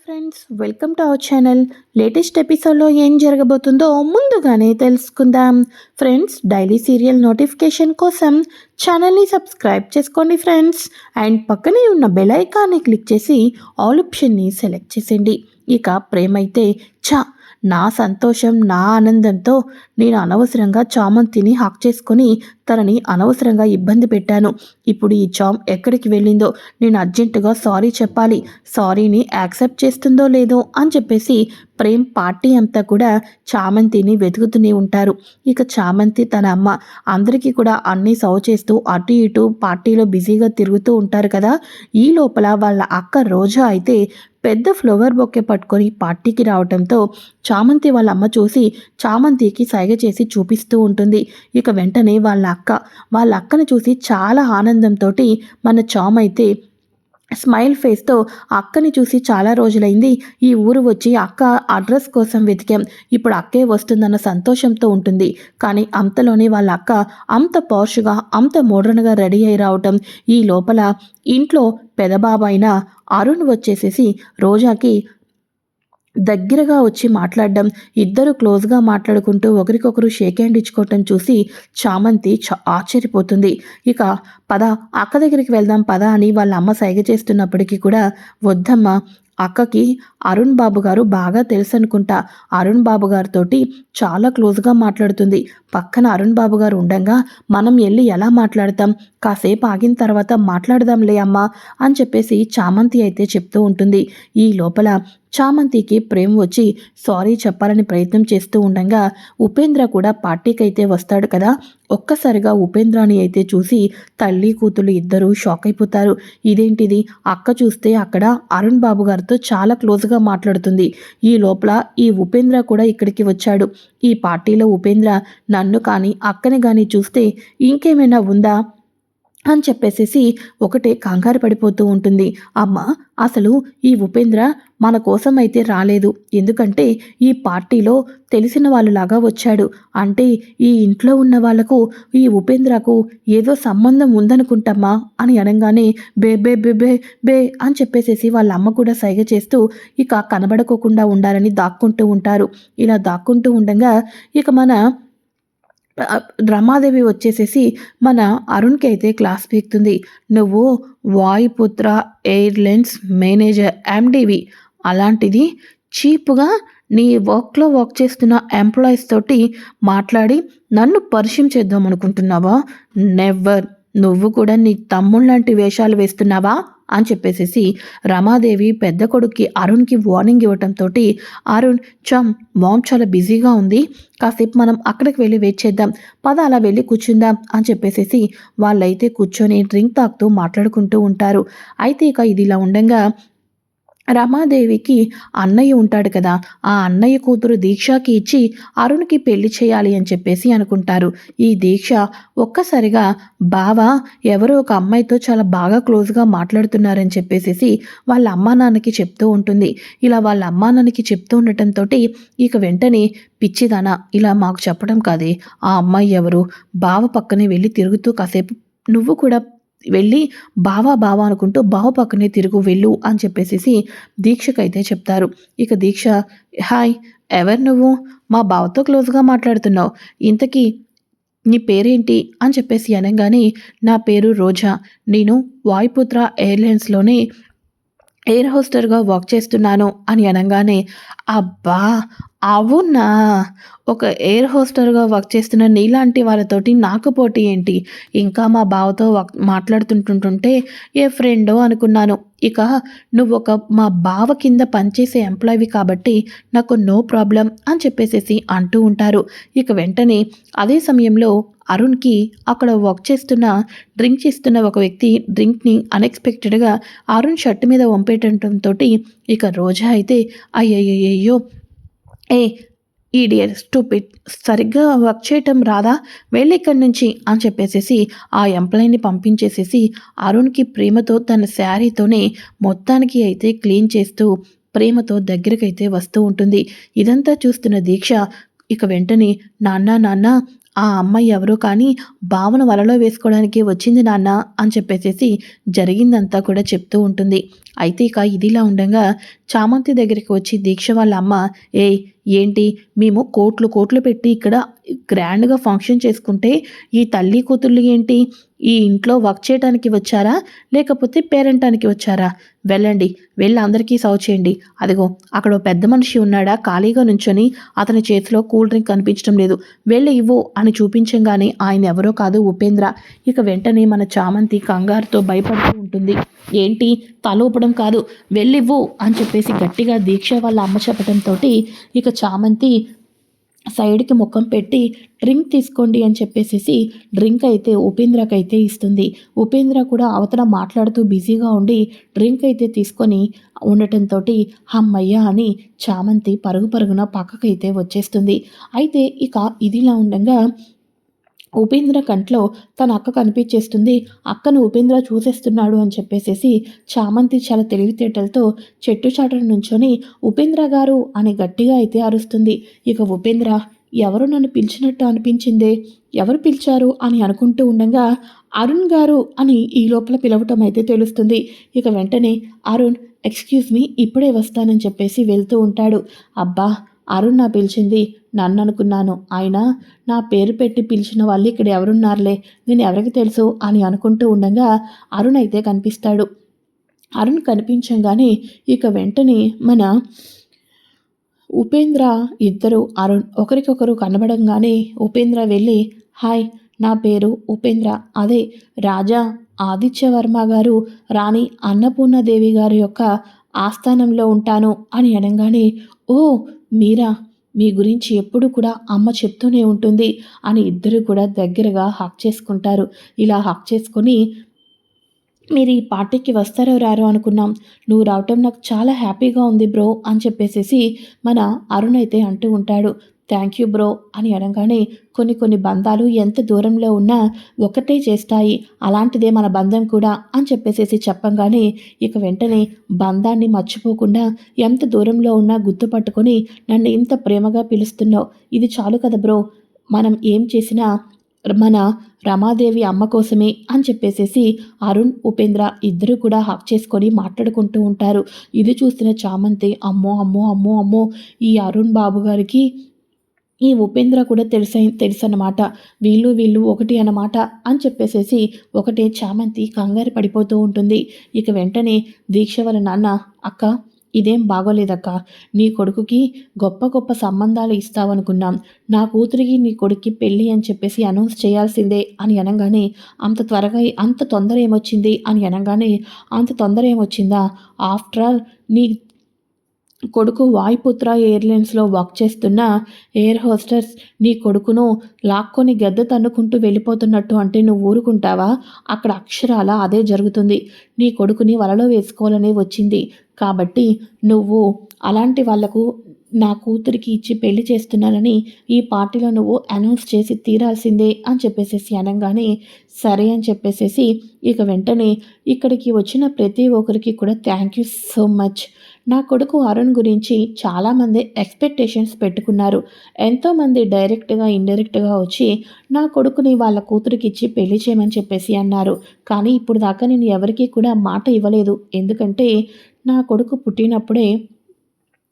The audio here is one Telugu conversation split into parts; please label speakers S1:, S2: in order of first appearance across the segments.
S1: Friends, welcome to our channel. Latest ఎపిసోడ్లో ఏం జరగబోతుందో ముందుగానే తెలుసుకుందాం. ఫ్రెండ్స్, డైలీ సీరియల్ నోటిఫికేషన్ కోసం ఛానల్ని సబ్స్క్రైబ్ చేసుకోండి ఫ్రెండ్స్. అండ్ పక్కనే ఉన్న బెల్ ఐకాన్ని క్లిక్ చేసి ఆల్ ఆప్షన్ని సెలెక్ట్ చేసేయండి. ఇక ప్రేమైతే నా సంతోషం, నా ఆనందంతో నేను అనవసరంగా చామంతిని హక్ చేసుకొని తనని అనవసరంగా ఇబ్బంది పెట్టాను. ఇప్పుడు ఈ చామ్ ఎక్కడికి వెళ్ళిందో, నేను అర్జెంటుగా సారీ చెప్పాలి. సారీని యాక్సెప్ట్ చేస్తుందో లేదో అని చెప్పేసి ప్రేమ్ పార్టీ అంతా కూడా చామంతిని వెతుకుతూనే ఉంటారు. ఇక చామంతి తన అమ్మ అందరికీ కూడా అన్నీ సర్వ్ చేస్తూ అటు ఇటు పార్టీలో బిజీగా తిరుగుతూ ఉంటారు కదా. ఈ లోపల వాళ్ళ అక్క రోజా అయితే పెద్ద ఫ్లవర్ బొకే పట్టుకొని పార్టీకి రావడంతో చామంతి వాళ్ళ అమ్మ చూసి చామంతికి సైగ చేసి చూపిస్తూ ఉంటుంది. ఇక వెంటనే వాళ్ళ అక్కను చూసి చాలా ఆనందంతో మన చామ్ అయితే స్మైల్ ఫేస్తో అక్కని చూసి చాలా రోజులైంది, ఈ ఊరు వచ్చి అక్క అడ్రస్ కోసం వెతికాం, ఇప్పుడు అక్కే వస్తుందన్న సంతోషంతో ఉంటుంది. కానీ అంతలోనే వాళ్ళ అక్క అంత పాష్గా అంత మోడ్రన్గా రెడీ అయి రావటం, ఈ లోపల ఇంట్లో పెదబాబైన అరుణ్ వచ్చేసేసి రోజాకి దగ్గరగా వచ్చి మాట్లాడడం, ఇద్దరు క్లోజ్గా మాట్లాడుకుంటూ ఒకరికొకరు షేక్ హ్యాండ్ ఇచ్చుకోవటం చూసి చామంతి ఆశ్చర్యపోతుంది. ఇక పద అక్క దగ్గరికి వెళ్దాం పద అని వాళ్ళ అమ్మ సైగ చేస్తున్నప్పటికీ కూడా వద్దమ్మ, అక్కకి అరుణ్ బాబు గారు బాగా తెలుసు అనుకుంటా, అరుణ్ బాబు గారితో చాలా క్లోజ్గా మాట్లాడుతుంది. పక్కన అరుణ్ బాబు గారు ఉండగా మనం వెళ్ళి ఎలా మాట్లాడతాం, కాసేపు ఆగిన తర్వాత మాట్లాడదాంలే అమ్మా అని చెప్పేసి చామంతి అయితే చెప్తూ ఉంటుంది. ఈ లోపల చామంతికి ప్రేమ్ వచ్చి సారీ చెప్పాలని ప్రయత్నం చేస్తూ ఉండగా ఉపేంద్ర కూడా పార్టీకి అయితే వస్తాడు కదా. ఒక్కసారిగా ఉపేంద్రాని అయితే చూసి తల్లి కూతురు ఇద్దరు షాక్ అయిపోతారు. ఇదేంటిది, అక్క చూస్తే అక్కడ అరుణ్ బాబు గారితో చాలా క్లోజ్గా మాట్లాడుతుంది. ఈ లోపల ఈ ఉపేంద్ర కూడా ఇక్కడికి వచ్చాడు. ఈ పార్టీలో ఉపేంద్ర నన్ను కానీ అక్కని కానీ చూస్తే ఇంకేమైనా ఉందా అని చెప్పేసేసి ఒకటే కంగారు పడిపోతూ ఉంటుంది. అమ్మ, అసలు ఈ ఉపేంద్ర మన కోసం అయితే రాలేదు, ఎందుకంటే ఈ పార్టీలో తెలిసిన వాళ్ళలాగా వచ్చాడు. అంటే ఈ ఇంట్లో ఉన్న వాళ్లకు ఈ ఉపేంద్రకు ఏదో సంబంధం ఉందనుకుంటామా అని అనగానే బే బే బే బే బే అని చెప్పేసేసి వాళ్ళ అమ్మ కూడా సైగ చేస్తూ ఇక కనబడుకోకుండా ఉండాలని దాక్కుంటూ ఉంటారు. ఇలా దాక్కుంటూ ఉండగా ఇక మన రమాదేవి వచ్చేసేసి మన అరుణ్కి అయితే క్లాస్ పీకుతుంది. నువ్వు వాయుపుత్ర ఎయిర్లైన్స్ మేనేజర్ ఎండివి, అలాంటిది చీప్గా నీ వర్క్ చేస్తున్న ఎంప్లాయీస్ తోటి మాట్లాడి నన్ను పరిచయం చేద్దాం అనుకుంటున్నావా? నెవర్. నువ్వు కూడా నీ తమ్ముళ్ళంటి వేషాలు వేస్తున్నావా అని చెప్పేసేసి రమాదేవి పెద్ద కొడుక్కి అరుణ్కి వార్నింగ్ ఇవ్వటంతో అరుణ్ మామ్ చాలా బిజీగా ఉంది, కాసేపు మనం అక్కడికి వెళ్ళి వెయిట్ చేద్దాం, పద అలా వెళ్ళి కూర్చుందాం అని చెప్పేసేసి వాళ్ళైతే కూర్చొని డ్రింక్ తాగుతూ మాట్లాడుకుంటూ ఉంటారు. అయితే ఇక ఇది ఇలా ఉండగా రమాదేవికి అన్నయ్య ఉంటాడు కదా, ఆ అన్నయ్య కూతురు దీక్షకి ఇచ్చి అరుణ్కి పెళ్లి చేయాలి అని చెప్పేసి అనుకుంటారు. ఈ దీక్ష ఒక్కసారిగా బావ ఎవరో ఒక అమ్మాయితో చాలా బాగా క్లోజ్గా మాట్లాడుతున్నారని చెప్పేసి వాళ్ళ అమ్మా నాన్నకి చెప్తూ ఉంటుంది. ఇలా వాళ్ళ అమ్మా నాన్నకి చెప్తూ ఉండటంతో ఇక వెంటనే పిచ్చిదానా, ఇలా మాకు చెప్పడం కాదే, ఆ అమ్మాయి ఎవరు, బావ పక్కనే వెళ్ళి తిరుగుతూ కాసేపు నువ్వు కూడా వెళ్ళి బావా బావా అనుకుంటూ బావ పక్కనే తిరుగు వెళ్ళు అని చెప్పేసి దీక్షకైతే చెప్తారు. ఇక దీక్ష, హాయ్, ఎవరు నువ్వు, మా బావతో క్లోజ్గా మాట్లాడుతున్నావు, ఇంతకీ నీ పేరేంటి అని చెప్పేసి అనగానే నా పేరు రోజా, నేను వాయుపుత్ర ఎయిర్లైన్స్లోనే ఎయిర్ హోస్టర్గా వర్క్ చేస్తున్నాను అని అనగానే అబ్బా అవునా, ఒక ఎయిర్ హోస్టర్గా వర్క్ చేస్తున్న నీలాంటి వాళ్ళతోటి నాకు పోటీ ఏంటి, ఇంకా మా బావతో మాట్లాడుతుంటుంటే ఏ ఫ్రెండో అనుకున్నాను. ఇక నువ్వు మా బావ కింద పనిచేసే ఎంప్లాయీ కాబట్టి నాకు నో ప్రాబ్లం అని చెప్పేసేసి అంటూ ఉంటారు. ఇక వెంటనే అదే సమయంలో అరుణ్కి అక్కడ వర్క్ చేస్తున్న డ్రింక్ చేస్తున్న ఒక వ్యక్తి డ్రింక్ని అన్ఎక్స్పెక్టెడ్గా అరుణ్ షర్ట్ మీద వంపేయటంతో ఇక రోజా అయితే అయ్యయ్యో ఏ ఈడియర్ స్టూపిడ్, సరిగ్గా వర్క్ చేయటం రాదా, వెళ్ళి ఇక్కడి నుంచి అని చెప్పేసేసి ఆ ఎంప్లాయీని పంపించేసేసి అరుణ్కి ప్రేమతో తన శారీతోనే మొత్తానికి అయితే క్లీన్ చేస్తూ ప్రేమతో దగ్గరకైతే వస్తూ ఉంటుంది. ఇదంతా చూస్తున్న దీక్ష ఇక వెంటనే నాన్న ఆ అమ్మాయి ఎవరో కానీ భావన వలలో వేసుకోవడానికి వచ్చింది నాన్న అని చెప్పేసేసి జరిగిందంతా కూడా చెప్తూ ఉంటుంది. అయితే ఇక ఇదిలా ఉండగా చామంతి దగ్గరికి వచ్చి దీక్ష వాళ్ళ అమ్మ, ఏయ్ ఏంటి, మేము కోట్లు కోట్లు పెట్టి ఇక్కడ గ్రాండ్గా ఫంక్షన్ చేసుకుంటే ఈ తల్లి కూతుళ్ళు ఏంటి ఈ ఇంట్లో వర్క్ చేయడానికి వచ్చారా లేకపోతే పేరెంటానికి వచ్చారా? వెళ్ళండి, వెళ్ళి అందరికీ సర్వ్ చేయండి. అదిగో అక్కడ ఓ పెద్ద మనిషి ఉన్నాడా ఖాళీగా నుంచొని, అతని చేతిలో కూల్ డ్రింక్ కనిపించడం లేదు, వెళ్ళి ఇవ్వు అని చూపించంగానే ఆయన ఎవరో కాదు ఉపేంద్ర. ఇక వెంటనే మన చామంతి కంగారుతో భయపడుతూ ఉంటుంది. ఏంటి, తలూపడం కాదు, వెళ్ళివ్వు అని చెప్పేసి గట్టిగా దీక్ష వాళ్ళ అమ్మ చెప్పడంతో ఇక చామంతి సైడ్కి ముఖం పెట్టి డ్రింక్ తీసుకోండి అని చెప్పేసి డ్రింక్ అయితే ఉపేంద్రకైతే ఇస్తుంది. ఉపేంద్ర కూడా అవతల మాట్లాడుతూ బిజీగా ఉండి డ్రింక్ అయితే తీసుకొని ఉండటంతో హమ్మయ్య అని చామంతి పరుగు పరుగున పక్కకైతే వచ్చేస్తుంది. అయితే ఇక ఇదిలా ఉండగా ఉపేంద్ర కంట్లో తన అక్క కనిపించేస్తుంది. అక్కను ఉపేంద్ర చూసేస్తున్నాడు అని చెప్పేసి చామంతి చాలా తెలివితేటలతో చెట్టు చాటున నుంచొని ఉపేంద్ర గారు అని గట్టిగా అయితే అరుస్తుంది. ఇక ఉపేంద్ర, ఎవరు నన్ను పిలిచినట్టు అనిపించిందే, ఎవరు పిలిచారు అని అనుకుంటూ ఉండగా అరుణ్ గారు అని ఈ లోపల పిలవటం అయితే తెలుస్తుంది. ఇక వెంటనే అరుణ్, ఎక్స్క్యూజ్ మీ, ఇప్పుడే వస్తానని చెప్పేసి వెళ్తూ ఉంటాడు. అబ్బా, అరుణ్ నా పిలిచింది, నన్ను అనుకున్నాను, ఆయన నా పేరు పెట్టి పిలిచిన వాళ్ళు ఇక్కడ ఎవరున్నారులే, నేను ఎవరికి తెలుసు అని అనుకుంటూ ఉండగా అరుణ్ అయితే కనిపిస్తాడు. అరుణ్ కనిపించగానే ఇక వెంటనే మన ఉపేంద్ర ఇద్దరు అరుణ్ ఒకరికొకరు కనబడంగానే ఉపేంద్ర వెళ్ళి, హాయ్, నా పేరు ఉపేంద్ర, అదే రాజా ఆదిత్యవర్మ గారు రాణి అన్నపూర్ణదేవి గారి యొక్క ఆస్థానంలో ఉంటాను అని అనగానే, ఓ మీరా, మీ గురించి ఎప్పుడు కూడా అమ్మ చెప్తూనే ఉంటుంది అని ఇద్దరు కూడా దగ్గరగా హక్ చేసుకుంటారు. ఇలా హక్ చేసుకొని, మీరు ఈ పార్టీకి వస్తారో రారో అనుకున్నాం, నువ్వు రావటం నాకు చాలా హ్యాపీగా ఉంది బ్రో అని చెప్పేసి మన అరుణ్ అయితే అంటూ ఉంటాడు. థ్యాంక్ యూ బ్రో అని అనగానే, కొన్ని కొన్ని బంధాలు ఎంత దూరంలో ఉన్నా ఒకటే చేస్తాయి, అలాంటిదే మన బంధం కూడా అని చెప్పేసి చెప్పంగానే ఇక వెంటనే బంధాన్ని మర్చిపోకుండా ఎంత దూరంలో ఉన్నా గుర్తుపట్టుకొని నన్ను ఇంత ప్రేమగా పిలుస్తున్నావు, ఇది చాలు కదా బ్రో, మనం ఏం చేసినా మన రమాదేవి అమ్మ కోసమే అని చెప్పేసి అరుణ్ ఉపేంద్ర ఇద్దరు కూడా హక్ చేసుకొని మాట్లాడుకుంటూ ఉంటారు. ఇది చూస్తున్న చామంతి, అమ్మో అమ్మో అమ్మో అమ్మో, ఈ అరుణ్ బాబు గారికి ఈ ఉపేంద్ర కూడా తెలుసన్నమాట, వీళ్ళు ఒకటి అన్నమాట అని చెప్పేసి ఒకటే చామంతి కంగారు పడిపోతూ ఉంటుంది. ఇక వెంటనే దీక్ష వాళ్ళ నాన్న, అక్క ఇదేం బాగోలేదక్క, నీ కొడుకుకి గొప్ప గొప్ప సంబంధాలు ఇస్తావనుకున్నాం, నా కూతురికి నీ కొడుక్కి పెళ్ళి అని చెప్పేసి అనౌన్స్ చేయాల్సిందే అని అనగానే, అంత త్వరగా అంత తొందర ఏమొచ్చింది అని అనగానే, అంత తొందర ఏమొచ్చిందా, ఆఫ్టర్ ఆల్ నీ కొడుకు వాయుపుత్ర ఎయిర్లైన్స్లో వర్క్ చేస్తున్న ఎయిర్ హోస్టర్స్ నీ కొడుకును లాక్కొని గద్దె తన్నుకుంటూ వెళ్ళిపోతున్నట్టు అంటే నువ్వు ఊరుకుంటావా? అక్కడ అక్షరాల అదే జరుగుతుంది. నీ కొడుకుని వలలో వేసుకోవాలనే వచ్చింది కాబట్టి నువ్వు అలాంటి వాళ్లకు నా కూతురికి ఇచ్చి పెళ్లి చేస్తున్నానని ఈ పార్టీలో నువ్వు అనౌన్స్ చేసి తీరాల్సిందే అని చెప్పేసి అనగానే, సరే అని చెప్పేసి ఇక వెంటనే ఇక్కడికి వచ్చిన ప్రతి ఒక్కరికి కూడా థ్యాంక్ యూ సో మచ్. నా కొడుకు అరుణ్ గురించి చాలామంది ఎక్స్పెక్టేషన్స్ పెట్టుకున్నారు. ఎంతోమంది డైరెక్ట్గా ఇండైరెక్ట్గా వచ్చి నా కొడుకుని వాళ్ళ కూతురికి ఇచ్చి పెళ్లి చేయమని చెప్పేసి అన్నారు. కానీ ఇప్పుడు దాకా నేను ఎవరికీ కూడా మాట ఇవ్వలేదు. ఎందుకంటే నా కొడుకు పుట్టినప్పుడే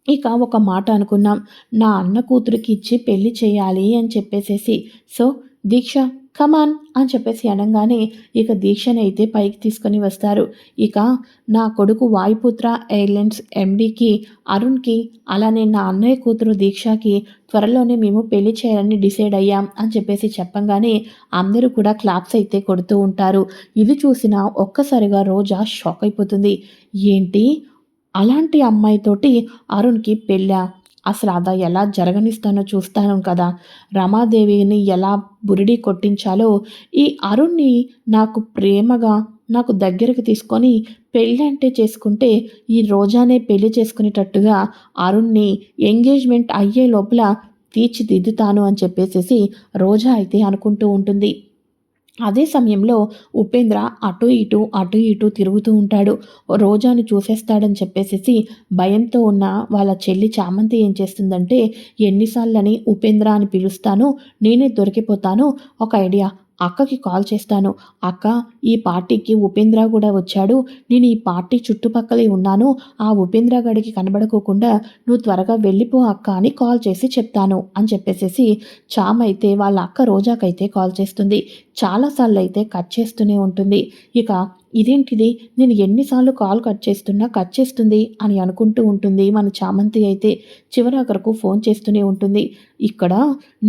S1: ఇక ఒక మాట అనుకున్నాం, నా అన్న కూతురికి ఇచ్చి పెళ్లి చేయాలి అని చెప్పేసేసి. సో దీక్ష కమాన్ అని చెప్పేసి అనగానే ఇక దీక్షని అయితే పైకి తీసుకొని వస్తారు. ఇక నా కొడుకు వాయుపుత్ర ఎయిర్లైన్స్ ఎండీకి అరుణ్కి, అలానే నా అన్నయ్య కూతురు దీక్షకి త్వరలోనే మేము పెళ్లి చేయాలని డిసైడ్ అయ్యాం అని చెప్పేసి చెప్పంగానే అందరూ కూడా క్లాప్స్ అయితే కొడుతూ ఉంటారు. ఇది చూసిన ఒక్కసారిగా రోజా షాక్ అయిపోతుంది. ఏంటి, అలాంటి అమ్మాయితోటి అరుణ్కి పెళ్ళా? అసలు అదా ఎలా జరగనిస్తానో చూస్తాను కదా, రమాదేవిని ఎలా బురిడి కొట్టించాలో, ఈ అరుణ్ని నాకు ప్రేమగా నాకు దగ్గరికి తీసుకొని పెళ్ళంటే చేసుకుంటే ఈ రోజానే పెళ్లి చేసుకునేటట్టుగా అరుణ్ని ఎంగేజ్మెంట్ అయ్యే లోపల తీర్చిదిద్దుతాను అని చెప్పేసి రోజా అయితే అనుకుంటూ ఉంటుంది. అదే సమయంలో ఉపేంద్ర అటు ఇటు తిరుగుతూ ఉంటాడు. రోజాని చూసేస్తాడని చెప్పేసి భయంతో ఉన్న వాళ్ళ చెల్లి చామంతి ఏం చేస్తుందంటే, ఎన్నిసార్లని ఉపేంద్ర అని పిలుస్తాను, నేనే దొరికిపోతాను, ఒక ఐడియా, అక్కకి కాల్ చేస్తాను. అక్క, ఈ పార్టీకి ఉపేంద్ర కూడా వచ్చాడు. నేను ఈ పార్టీ చుట్టుపక్కలే ఉన్నాను. ఆ ఉపేంద్ర గడికి కనబడుకోకుండా నువ్వు త్వరగా వెళ్ళిపో అక్క అని కాల్ చేసి చెప్తాను అని చెప్పేసేసి చామ్ అయితే వాళ్ళ అక్క రోజాకైతే కాల్ చేస్తుంది. చాలాసార్లు అయితే కట్ చేస్తూనే ఉంటుంది. ఇక ఇదేంటిది, నేను ఎన్నిసార్లు కాల్ కట్ చేస్తున్నా కట్ చేస్తుంది అని అనుకుంటూ ఉంటుంది మన చామంతి అయితే. చివరాఖరకు ఫోన్ చేస్తూనే ఉంటుంది. ఇక్కడ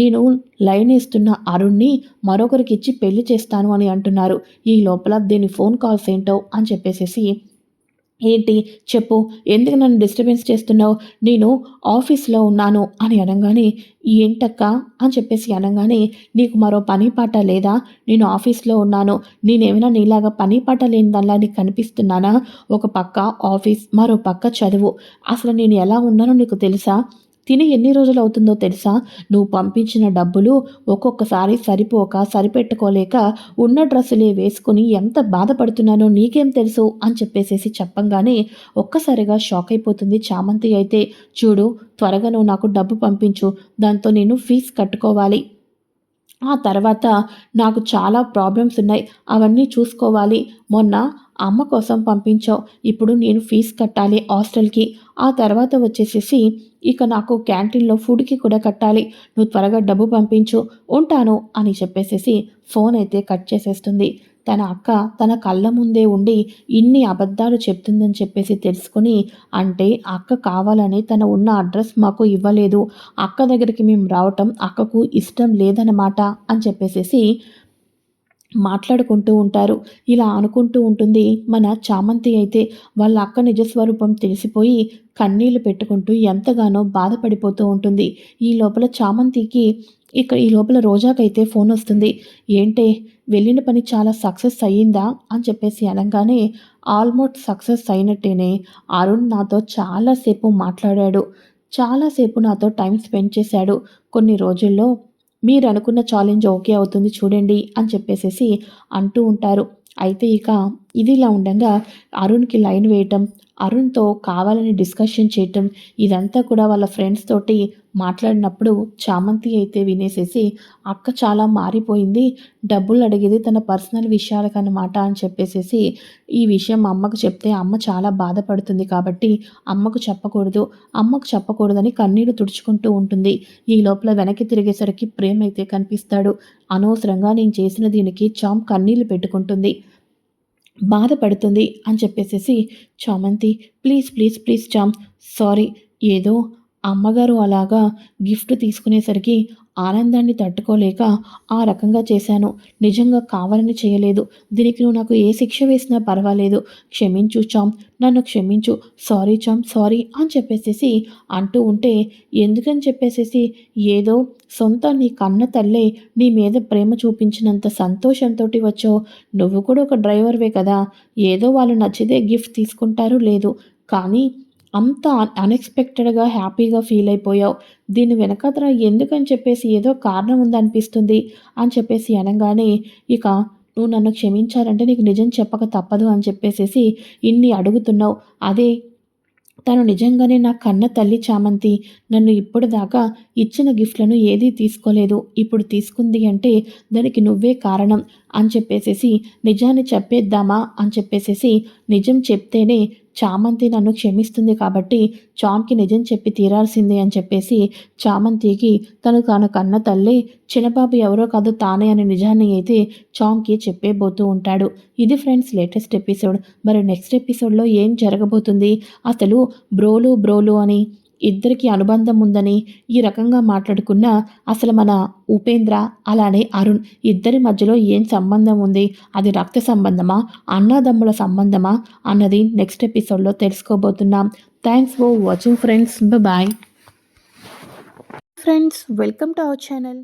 S1: నేను లైన్ వేస్తున్న అరుణ్ని మరొకరికిచ్చి పెళ్లి చేస్తాను అని అంటున్నారు. ఈ లోపల దీని ఫోన్ కాల్స్ ఏంటో అని చెప్పేసేసి, ఏంటి చెప్పు, ఎందుకు నన్ను డిస్టర్బెన్స్ చేస్తున్నావు, నేను ఆఫీస్లో ఉన్నాను అని అనగానే, ఏంటక్క అని చెప్పేసి అనగానే, నీకు మరో పని పాట లేదా, నేను ఆఫీస్లో ఉన్నాను, నేనేమైనా నీలాగా పని పాట లేని దానిలా నీకు కనిపిస్తున్నానా, ఒక పక్క ఆఫీస్ మరో పక్క చదువు, అసలు నేను ఎలా ఉన్నానో నీకు తెలుసా, తిని ఎన్ని రోజులు అవుతుందో తెలుసా, నువ్వు పంపించిన డబ్బులు ఒక్కొక్కసారి సరిపెట్టుకోలేక ఉన్న డ్రెస్సులే వేసుకుని ఎంత బాధపడుతున్నానో నీకేం తెలుసు అని చెప్పేసేసి చెప్పంగానే ఒక్కసారిగా షాక్ అయిపోతుంది చామంతి అయితే. చూడు, త్వరగా నువ్వు నాకు డబ్బు పంపించు, దాంతో నేను ఫీజు కట్టుకోవాలి, ఆ తర్వాత నాకు చాలా ప్రాబ్లమ్స్ ఉన్నాయి, అవన్నీ చూసుకోవాలి, మొన్న అమ్మ కోసం పంపించావు, ఇప్పుడు నేను ఫీజు కట్టాలి హాస్టల్కి, ఆ తర్వాత వచ్చేసేసి ఇక నాకు క్యాంటీన్లో ఫుడ్కి కూడా కట్టాలి, నువ్వు త్వరగా డబ్బు పంపించు, ఉంటాను అని చెప్పేసేసి ఫోన్ అయితే కట్ చేసేస్తుంది. తన అక్క తన కళ్ళ ముందే ఉండి ఇన్ని అబద్ధాలు చెప్తుందని చెప్పేసి తెలుసుకుని, అంటే అక్క కావాలని తన ఉన్న అడ్రస్ మాకు ఇవ్వలేదు, అక్క దగ్గరికి మేము రావటం అక్కకు ఇష్టం లేదన్నమాట అని చెప్పేసేసి మాట్లాడుకుంటూ ఉంటారు. ఇలా అనుకుంటూ ఉంటుంది మన చామంతి అయితే. వాళ్ళ అక్క నిజస్వరూపం తెలిసిపోయి కన్నీళ్లు పెట్టుకుంటూ ఎంతగానో బాధపడిపోతూ ఉంటుంది. ఈ లోపల చామంతికి ఈ లోపల రోజాకైతే ఫోన్ వస్తుంది. ఏంటే, వెళ్ళిన పని చాలా సక్సెస్ అయ్యిందా అని చెప్పేసి అనగానే, ఆల్మోస్ట్ సక్సెస్ అయినట్టేనే, అరుణ్ నాతో చాలాసేపు మాట్లాడాడు, చాలాసేపు నాతో టైం స్పెండ్ చేశాడు, కొన్ని రోజుల్లో మీరు అనుకున్న ఛాలెంజ్ ఓకే అవుతుంది చూడండి అని చెప్పేసేసి అంటూ ఉంటారు. అయితే ఇక ఇది ఇలా ఉండగా అరుణ్కి లైన్ వేయటం, అరుణ్తో కావాలని డిస్కషన్ చేయటం, ఇదంతా కూడా వాళ్ళ ఫ్రెండ్స్ తోటి మాట్లాడినప్పుడు చామంతి అయితే వినేసేసి, అక్క చాలా మారిపోయింది, డబ్బులు అడిగేది తన పర్సనల్ విషయాలకన్నమాట అని చెప్పేసేసి, ఈ విషయం అమ్మకు చెప్తే అమ్మ చాలా బాధపడుతుంది కాబట్టి అమ్మకు చెప్పకూడదని కన్నీళ్లు తుడుచుకుంటూ ఉంటుంది. ఈ లోపల వెనక్కి తిరిగేసరికి ప్రేమ్ అయితే కనిపిస్తాడు. అనవసరంగా నేను చేసిన దీనికి చామ్ కన్నీళ్లు పెట్టుకుంటుంది, బాధపడుతుంది అని చెప్పేసేసి, చామంతి please please please charm, sorry, ఏదో అమ్మగారు అలాగా గిఫ్ట్ తీసుకునేసరికి ఆనందాన్ని తట్టుకోలేక ఆ రకంగా చేశాను, నిజంగా కావాలని చేయలేదు, దీనికి నువ్వు నాకు ఏ శిక్ష వేసినా పర్వాలేదు, క్షమించు చామ్, నన్ను క్షమించు, సారీ చామ్, సారీ అని చెప్పేసేసి అంటూ ఉంటే, ఎందుకని చెప్పేసేసి, ఏదో సొంత నీ కన్న తల్లే నీ మీద ప్రేమ చూపించినంత సంతోషంతో వచ్చావు, నువ్వు కూడా ఒక డ్రైవర్వే కదా, ఏదో వాళ్ళు నచ్చితే గిఫ్ట్ తీసుకుంటారు లేదు, కానీ అంత అన్ఎక్స్పెక్టెడ్గా హ్యాపీగా ఫీల్ అయిపోయావు, దీని వెనకాతల ఎందుకని చెప్పేసి ఏదో కారణం ఉందనిపిస్తుంది అని చెప్పేసి అనగానే, ఇక నువ్వు నన్ను క్షమించాలంటే నీకు నిజం చెప్పక తప్పదు అని చెప్పేసేసి ఇన్ని అడుగుతున్నావు, అదే తను నిజంగానే నా కన్న తల్లి చామంతి, నన్ను ఇప్పటిదాకా ఇచ్చిన గిఫ్ట్లను ఏదీ తీసుకోలేదు, ఇప్పుడు తీసుకుంది అంటే దానికి నువ్వే కారణం అని చెప్పేసేసి, నిజాన్ని చెప్పేద్దామా అని చెప్పేసేసి, నిజం చెప్తేనే చామంతి నన్ను క్షమిస్తుంది కాబట్టి చామ్కి నిజం చెప్పి తీరాల్సిందే అని చెప్పేసి, చామంతికి తన కన్న తల్లి చిన్నబాబు ఎవరో కాదు తానే అనే నిజాన్ని అయితే చామ్కి చెప్పేబోతూ ఉంటాడు. ఇది ఫ్రెండ్స్ లేటెస్ట్ ఎపిసోడ్. మరి నెక్స్ట్ ఎపిసోడ్లో ఏం జరగబోతుంది, అసలు బ్రోలు అని ఇద్దరికి అనుబంధం ఉందని ఈ రకంగా మాట్లాడుకున్న అసలు మన ఉపేంద్ర అలానే అరుణ్ ఇద్దరి మధ్యలో ఏం సంబంధం ఉంది, అది రక్త సంబంధమా అన్నదమ్ముల సంబంధమా అన్నది నెక్స్ట్ ఎపిసోడ్లో తెలుసుకోబోతున్నాం. Thanks for watching friends, bye. Friends, welcome to our channel.